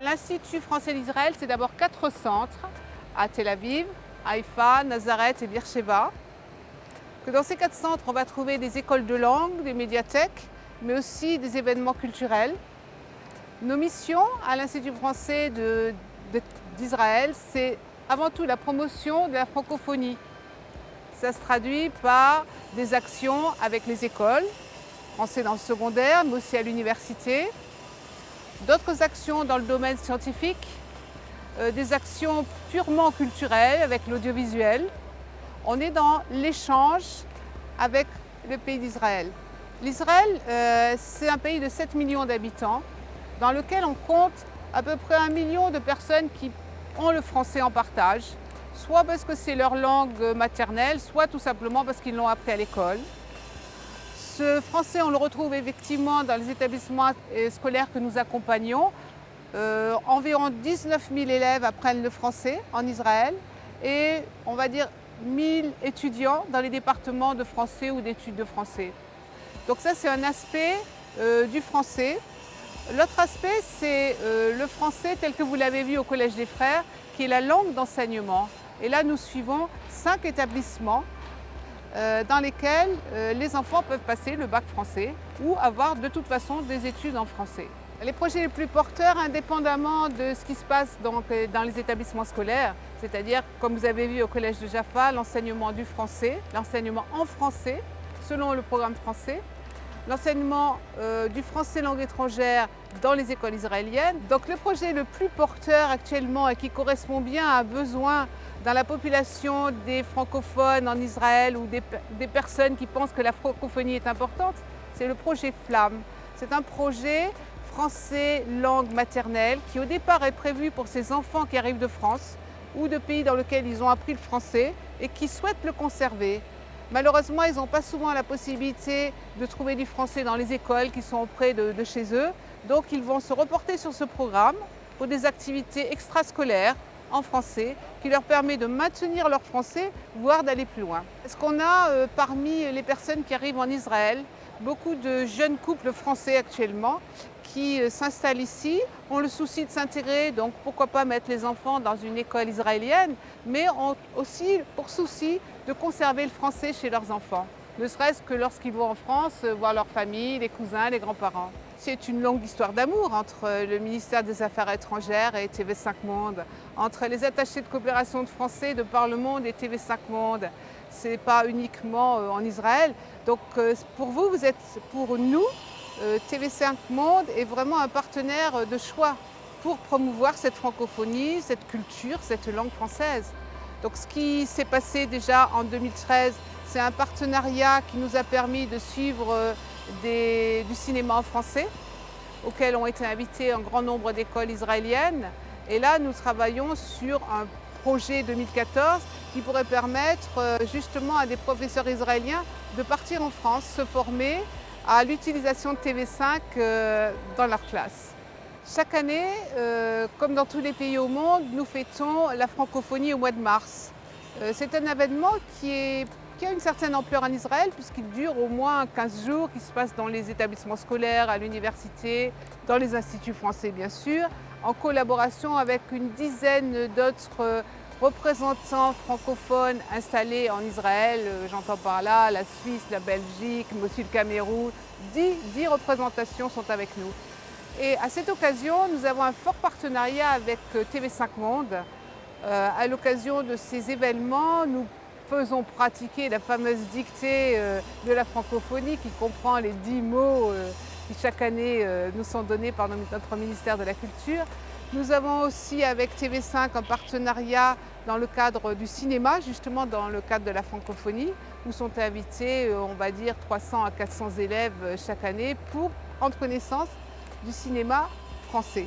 L'Institut français d'Israël, c'est d'abord 4 centres à Tel Aviv, Haïfa, Nazareth et Beersheba. Que dans ces 4 centres, on va trouver des écoles de langue, des médiathèques, mais aussi des événements culturels. Nos missions à l'Institut français d'Israël, c'est avant tout la promotion de la francophonie. Ça se traduit par des actions avec les écoles, français dans le secondaire, mais aussi à l'université. D'autres actions dans le domaine scientifique, des actions purement culturelles avec l'audiovisuel. On est dans l'échange avec le pays d'Israël. L'Israël, c'est un pays de 7 millions d'habitants dans lequel on compte à peu près 1 million de personnes qui ont le français en partage, soit parce que c'est leur langue maternelle, soit tout simplement parce qu'ils l'ont appris à l'école. Ce français, on le retrouve effectivement dans les établissements scolaires que nous accompagnons. Environ 19 000 élèves apprennent le français en Israël et on va dire 1000 étudiants dans les départements de français ou d'études de français. Donc ça, c'est un aspect du français. L'autre aspect, c'est le français tel que vous l'avez vu au Collège des Frères, qui est la langue d'enseignement. Et là, nous suivons 5 établissements dans lesquels les enfants peuvent passer le bac français ou avoir de toute façon des études en français. Les projets les plus porteurs, indépendamment de ce qui se passe dans les établissements scolaires, c'est-à-dire, comme vous avez vu au Collège de Jaffa, l'enseignement du français, l'enseignement en français, selon le programme français, l'enseignement du français langue étrangère dans les écoles israéliennes. Donc le projet le plus porteur actuellement et qui correspond bien à un besoin dans la population des francophones en Israël ou des personnes qui pensent que la francophonie est importante, c'est le projet Flamme. C'est un projet français langue maternelle qui au départ est prévu pour ces enfants qui arrivent de France ou de pays dans lesquels ils ont appris le français et qui souhaitent le conserver. Malheureusement, ils n'ont pas souvent la possibilité de trouver du français dans les écoles qui sont près de chez eux. Donc ils vont se reporter sur ce programme pour des activités extrascolaires en français qui leur permet de maintenir leur français, voire d'aller plus loin. Est-ce qu'on a parmi les personnes qui arrivent en Israël beaucoup de jeunes couples français actuellement qui s'installent ici, ont le souci de s'intégrer, donc pourquoi pas mettre les enfants dans une école israélienne, mais ont aussi pour souci de conserver le français chez leurs enfants, ne serait-ce que lorsqu'ils vont en France voir leur famille, les cousins, les grands-parents. C'est une longue histoire d'amour entre le ministère des Affaires étrangères et TV5 Monde, entre les attachés de coopération de français de par le monde et TV5 Monde. Ce n'est pas uniquement en Israël. Donc pour vous, vous êtes pour nous, TV5 Monde est vraiment un partenaire de choix pour promouvoir cette francophonie, cette culture, cette langue française. Donc ce qui s'est passé déjà en 2013, c'est un partenariat qui nous a permis de suivre du cinéma en français, auquel ont été invités un grand nombre d'écoles israéliennes. Et là, nous travaillons sur un projet 2014 qui pourrait permettre justement à des professeurs israéliens de partir en France, se former à l'utilisation de TV5 dans leur classe. Chaque année, comme dans tous les pays au monde, nous fêtons la francophonie au mois de mars. C'est un événement qui a une certaine ampleur en Israël puisqu'il dure au moins 15 jours, qui se passe dans les établissements scolaires, à l'université, dans les instituts français bien sûr, en collaboration avec une dizaine d'autres représentants francophones installés en Israël. J'entends par là la Suisse, la Belgique, mais aussi le Cameroun. 10 représentations sont avec nous. Et à cette occasion, nous avons un fort partenariat avec TV5 Monde. À l'occasion de ces événements, nous faisons pratiquer la fameuse dictée de la francophonie qui comprend les 10 mots qui chaque année nous sont donnés par notre ministère de la Culture. Nous avons aussi avec TV5 un partenariat dans le cadre du cinéma, justement dans le cadre de la francophonie, où sont invités, on va dire, 300 à 400 élèves chaque année pour prendre connaissance du cinéma français.